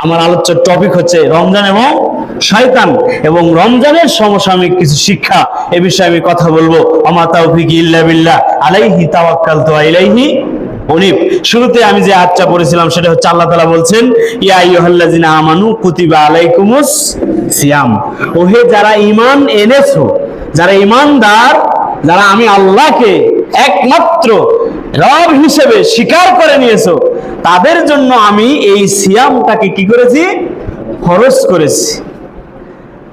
আমার আলোচ্য টপিক হচ্ছে রমজান এবং শয়তান এবং রমজানের সমসাময়িক কিছু শিক্ষা। এ বিষয়ে আমি কথা বলবো। আমা তাওফিকি ইল্লা বিল্লাহ, আলাইহি তাওয়াক্কালতু ওয়া ইলাইহি উনীব। শুরুতে আমি যে আয়াতটা পড়েছিলাম সেটা হচ্ছে আল্লাহ তাআলা বলছেন, ইয়া আইয়ুহাল্লাযিনা আমানু কুতিবা আলাইকুমুস সিয়াম। ওহে যারা ঈমান এনেছো, যারা ঈমানদার, যারা আমি আল্লাহকে একমাত্র রব হিসেবে স্বীকার করে নিয়েছো, তাদের জন্য আমি এই সিয়ামটাকে কি করেছি? ফরজ করেছি।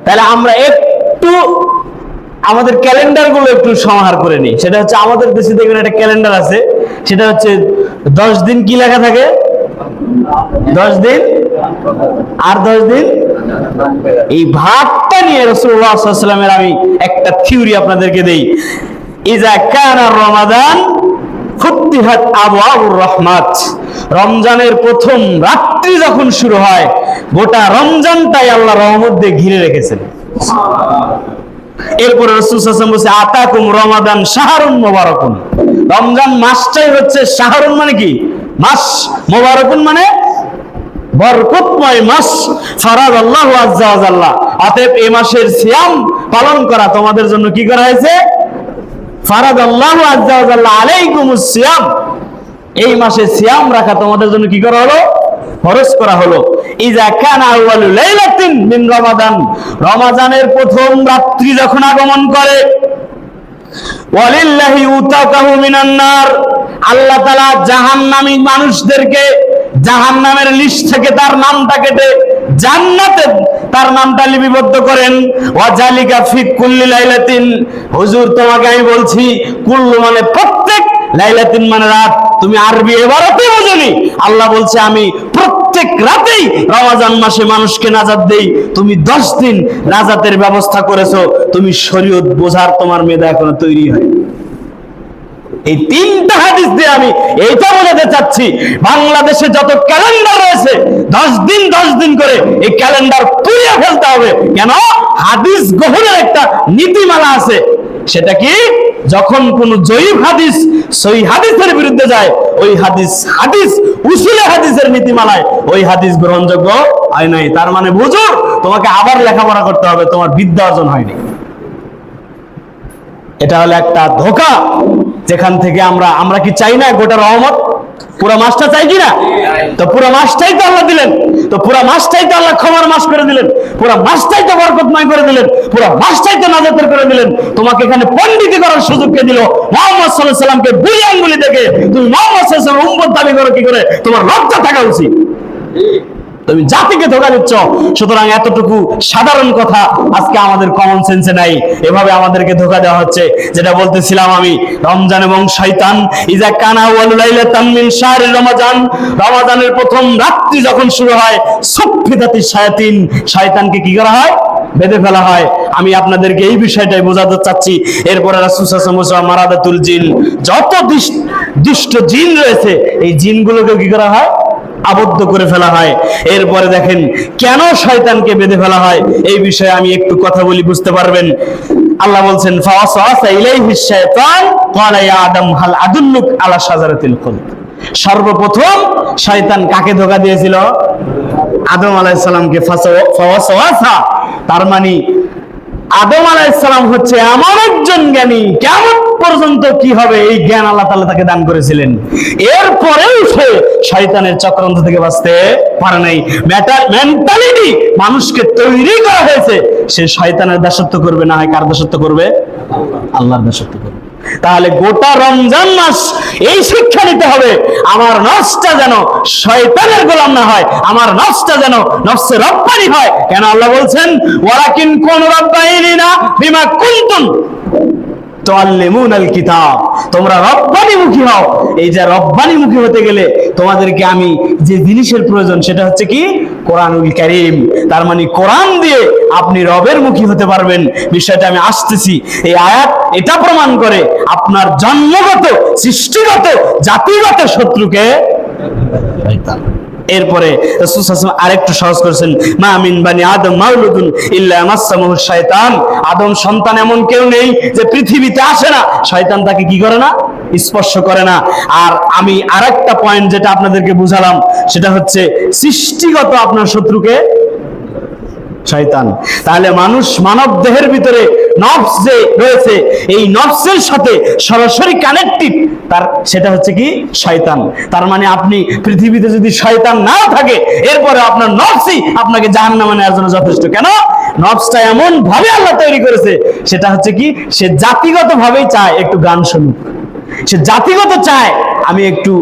তাহলে আমরা একটু আমাদের ক্যালেন্ডার গুলো একটু সমাহার করে নিই। সেটা হচ্ছে আমাদের দেশে দেখবেন একটা ক্যালেন্ডার আছে, সেটা হচ্ছে 10 দিন কি লেখা থাকে? 10 দিন আর 10 দিন। এই ভাগটা নিয়ে রাসূলুল্লাহ সাল্লাল্লাহু আলাইহি ওয়াসাল্লামের আমি একটা থিওরি আপনাদেরকে দেই। ইজা কানা রমাদান ফুতিহাত আবওয়াবুর রাহমাত। রমজানের প্রথম রাত্রি যখন শুরু হয়, গোটা রমজানটাই আল্লাহ রহমত দিয়ে ঘিরে রেখেছেন। এরপরে রাসূল সাল্লাল্লাহু আলাইহি ওয়াসাল্লাম বলেছে, আতাকুম রমাদান শাহরুন মুবারাকুন। রমজান মাসটাই হচ্ছে শাহরুন মানে কি? মাস। মুবারাকুন মানে বরকতময় মাস। ফারাদাল্লাহু আযজা ওয়া জাল্লা। অতএব এই মাসের সিয়াম পালন করা তোমাদের জন্য কি করা হয়েছে? ফারাদাল্লাহু আযজা ওয়া জাল্লা আলাইকুমুস সিয়াম। এই মাসে সিয়াম রাখা তোমাদের জন্য কি করা হলো? ফরজ করা হলো। ইজা কানা আউয়ালু লাইলাতিন মিন রমাদান। রমাদানের প্রথম রাত্রি যখন আগমন করে, ওয়ালিল্লাহি উতাকাহু মিনান নার। আল্লাহ তাআলা জাহান্নামী মানুষদেরকে জাহান্নামের লিস্ট থেকে তার নামটা কেটে জান্নাতে তার নামটা লিপিবদ্ধ করেন। ওয়া জালিকা ফি কুল্লি লাইলাতিন। হুজুর তোমাকে আমি বলছি, কুল্লু মানে প্রত্যেক, লাইলাতিন মানে রাত। তুমি আরবি ইবারতে বোঝনি। আল্লাহ বলছে আমি প্রত্যেক রাতেই রমজান মাসে মানুষকে নাজাত দেই। তুমি 10 দিন নাজাতের ব্যবস্থা করেছো। তুমি শরীয়ত বোঝার তোমার মেধা এখনো তৈরি হয়। এই 3টা হাদিস দিয়ে আমি এইটা বোঝাতে চাচ্ছি, বাংলাদেশে যত ক্যালেন্ডার রয়েছে 10 দিন 10 দিন করে এই ক্যালেন্ডার পুড়িয়ে ফেলতে হবে। কেন? হাদিস গ্রহণের একটা নীতিমালা আছে। সেটা কি? যখন কোন জয়ীফ হাদিস সহিহ হাদিসের বিরুদ্ধে যায়, ওই হাদিস উসুলে হাদিসের নীতিমালায় ওই হাদিস গ্রহণযোগ্য হয় নাই। তার মানে বুঝো, তোমাকে আবার লেখাপড়া করতে হবে, তোমার বিদ্যা অর্জন হয়নি। এটা হলো একটা ধোঁকা, যেখান থেকে আমরা কি চাই না গোটা রহমত? পুরো মাসটা চাই কিনা? তো পুরো মাসটাই তো আল্লাহ দিলেন, তো পুরো মাসটাই তো আল্লাহ ক্ষমার মাস করে দিলেন, পুরো মাসটাই তো বরকতময় করে দিলেন, পুরো মাসটাই তো নাজাতের করে দিলেন। তোমাকে এখানে পণ্ডিতি করার সুযোগ কে দিল? মুহাম্মদ সাল্লাল্লাহু আলাইহি ওয়াসাল্লামকে বুড়ি আঙ্গুলি দেখে তুমি মুহাম্মদ সাল্লাল্লাহু আলাইহি ওয়াসাল্লাম উম্মত দাবি করো কি করে? তোমার লজ্জা থাকা উচিত। তুমি জাতিকে ধোঁকা দিচ্ছ। সুতরাং এতটুকু সাধারণ কথা আজকে আমাদের কমন সেন্সে নাই, এভাবে আমাদেরকে ধোঁকা দেওয়া হচ্ছে। যেটা বলতেছিলাম আমি, রমজান এবং শয়তান। ইজা কানা ওয়াল লাইলাতান মিন শাহরি রমাজান। রমাজানের প্রথম রাত্রি যখন শুরু হয়, সুফিদাতিশ শায়াতিন, শয়তানকে কি করা হয়? বেঁধে ফেলা হয়। আমি আপনাদেরকে এই বিষয়টাই বোঝাতে চাচ্ছি। এরপরে রাসূল সাল্লাল্লাহু আলাইহি ওয়াসাল্লাম মারাদাতুল জিন, যত দুষ্ট জিন রয়েছে এই জিনগুলোকে কি করা হয়? আবদ্ধ করে ফেলা হয়। এরপরে দেখেন কেন শয়তানকে বেঁধে ফেলা হয়, এই বিষয়ে আমি একটু কথা বলি, বুঝতে পারবেন। আল্লাহ বলছেন, ফাওয়াসওয়াসা ইলাইহিশ শাইতান ক্বালা ইয়া আদম হাল আদুল্লুক আলা শাজারাতিল খুলদ। সর্বপ্রথম শয়তান কাকে ধোঁকা দিয়েছিল? আদম আলাইহিস সালামকে। ফাওয়াসওয়াসা তার মানে আদম আলাইহিস সালাম হচ্ছে এমন একজন জ্ঞানী, কিয়ামত পর্যন্ত কি হবে এই জ্ঞান আল্লাহ তাআলা তাকে দান করেছিলেন। এরপরেও সে শয়তানের চক্রান্ত থেকে বাঁচতে পারে নাই। মেন্টালিটি মানুষকে তৈরি করা হয়েছে, সে শয়তানের দাসত্ব করবে, না হয় কার দাসত্ব করবে? আল্লাহর দাসত্ব করবে। তাহলে গোটা রমজান মাস এই শিক্ষা নিতে হবে, আমার নফসটা যেন শয়তানের গোলাম না হয়, আমার নফসটা যেন নফসে রব্বানি হয়। কেন আল্লাহ বলছেন, ওয়ালাকিন কুনু রাব্বানিনা বিমা কুনতুম তুআল্লিমুনাল কিতাব। তোমরা রব্বানিমুখী হও। এই যে রব্বানিমুখী হতে গেলে তোমাদেরকে আমি যে জিনিসের প্রয়োজন সেটা হচ্ছে কি? কোরআনুল কারীম। তার মানে কোরআন দিয়ে আপনি রবের মুখী হতে পারবেন। বিষয়টা আমি আসতেছি। এই আয়াত এটা প্রমাণ করে আপনার জন্মগত, সৃষ্টিগত, জাতিগত শত্রুকে শয়তান। এরপরে রাসূল সাল্লাল্লাহু আলাইহি ওয়াসাল্লাম আরেকটু সহজ করেছেন, মা মিন বানি আদম মাউলুদুন ইল্লা মাসসাহু শাইতান। আদম সন্তান এমন কেউ নেই যে পৃথিবীতে আসে না শয়তান তাকে কি করে না? স্পর্শ করে না। আর আমি আরেকটা পয়েন্ট যেটা আপনাদেরকে বুঝালাম সেটা হচ্ছে সৃষ্টিগত আপনার শত্রুকে শয়তান। তাহলে মানব দেহের ভিতরে নফস যে রয়েছে, এই নফসের সাথে সরাসরি কানেক্টেড সেটা হচ্ছে কি শয়তান। তার মানে আপনি পৃথিবীতে যদি শয়তান না থাকে, এরপরে আপনার নফসই আপনাকে জাহান্নামে নেওয়ার জন্য যথেষ্ট। কেন? নফসটা এমন ভাবে আল্লাহ তৈরি করেছে, সেটা হচ্ছে কি সে জাতিগত ভাবেই চায় একটু গান শুনুক, সে জাতিগত চায় আমি একটু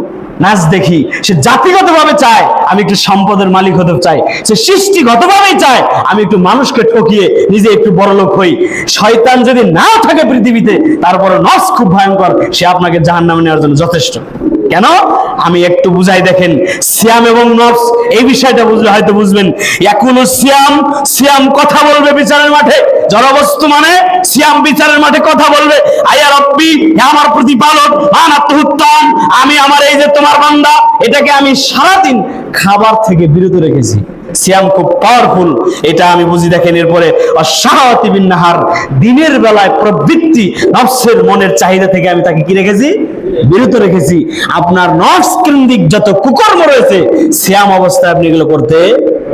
নাচ দেখি, সে জাতিগত ভাবে চায় আমি একটু সম্পদের মালিক হতে চাই, সে সৃষ্টিগত ভাবেই চায় আমি একটু মানুষকে ঠকিয়ে নিজে একটু বড়লোক হই। শয়তান যদি না থাকে পৃথিবীতে, তারপরে নফস খুব ভয়ঙ্কর, সে আপনাকে জাহান্নামে নেওয়ার জন্য যথেষ্ট। কেন? আমি একটু বুঝাই দেখেন, সিয়াম এবং নফস এই বিষয়টা বুঝলে হয়তো বুঝবেন। এখনো সিয়াম কথা বলবে বিচারের মাঠে, জড়বস্তু মানে সিয়াম বিচারের মাঠে কথা বলবে। আয়া রব্বি, হে আমার প্রতিপালক, আনা তুহতাম, আমি আমার এই যে তোমার বান্দা, এটাকে আমি সারাদিন খাবার থেকে বিরত রেখেছি। সিয়াম খুব পাওয়ারফুল, এটা আমি বুঝি। দেখেন এরপরে অশাহাওয়াতি বিন নাহার, দিনের বেলায় প্রবৃত্তি নফসের মনের চাহিদা থেকে আমি তাকে কি রেখেছি? বিরত রেখেছি। আপনার নফস কেন্দ্রিক যত কুকর্ম রয়েছে, সিয়াম অবস্থায় আপনি এগুলো করতে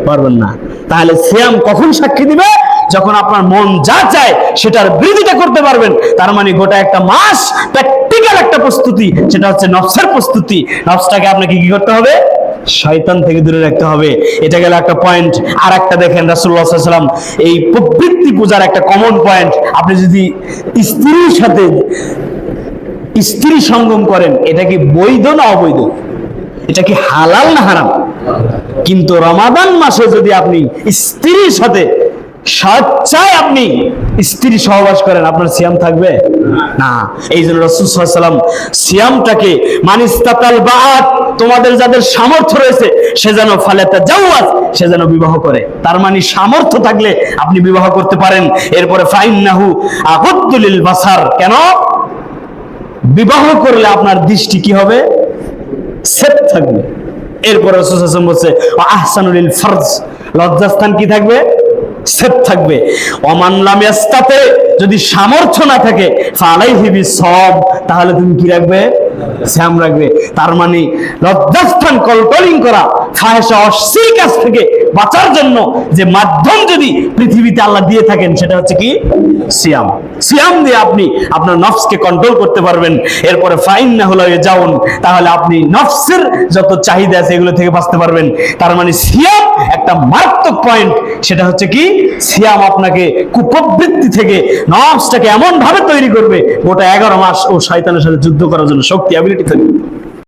পারবেন না। তাহলে সিয়াম কখন সাক্ষী দিবে? যখন আপনার মন যা চায় সেটার বিরোধিতা করতে পারবেন। তার মানে গোটা একটা মাস প্র্যাকটিক্যাল একটা প্রস্তুতি, সেটা হচ্ছে নফসের প্রস্তুতি। নফসটাকে আপনাকে কি করতে হবে? শয়তান থেকে দূরে রাখতে হবে। এটা গেল একটা পয়েন্ট। আর একটা দেখেন, রাসূলুল্লাহ সাল্লাল্লাহু আলাইহি ওয়াসাল্লাম এই প্রবৃত্তি পূজার একটা কমন পয়েন্ট, আপনি যদি স্ত্রীর সাথে স্ত্রী সঙ্গম করেন, এটা কি বৈধ না অবৈধ? এটা কি হালাল না হারাম? কিন্তু রমাদান মাসে যদি আপনি স্ত্রীর সাথে স্বেচ্ছায় আপনি স্ত্রী সহবাস করেন, আপনার সিয়াম থাকবে না। এই জন্য রাসূল সাল্লাল্লাহু আলাইহি ওয়াসাল্লাম সিয়ামটাকে মানিস্তাতাল বাআত, তোমাদের যাদের সামর্থ্য রয়েছে সে যেন ফালাতাজাওয়াজ, সে যেন বিবাহ করে। তার মানে সামর্থ্য থাকলে আপনি বিবাহ করতে পারেন। এরপরে ফাইন্নাহু আগুদ্দু লিল বাসার, কেন? বিবাহ করলে আপনার দৃষ্টি কি হবে? সেফ থাকবে। এরপরে রাসূল সাল্লাল্লাহু আলাইহি ওয়াসাল্লাম বলছে আহসানুল লিল ফারজ, লজ্জাস্থান কি থাকবে? সেফ থাকবে। ওমান লাম ইয়াস্তাতে, যদি সামর্থ্য না থাকে, ফালাইহি বিসওম, তাহলে তুমি কি রাখবে? সিয়াম রাখবে। তার মানে লজ্জাস্থান কন্ট্রোলিং করা, ফাহিশা অশ্লীল কাজ থেকে বাঁচার জন্য যে মাধ্যম যদি পৃথিবীতে আল্লাহ দিয়ে থাকেন, সেটা হচ্ছে কি? সিয়াম। সিয়াম দিয়ে আপনি আপনার নফসকে কন্ট্রোল করতে পারবেন। এরপরে ফাইন্নাহু লা ইয়াজাউন, তাহলে আপনি নফসের যত চাহিদা আছে এগুলো থেকে বাঁচতে পারবেন। তার মানে সিয়াম একটা মারাত্মক পয়েন্ট। সেটা হচ্ছে কি? সিয়াম আপনাকে কুপ্রবৃত্তি থেকে নফসটাকে এমন ভাবে তৈরি করবে, গোটা 11 মাস ও শয়তানের সাথে যুদ্ধ করার জন্য শক্তি, অ্যাবিলিটি থাকবে।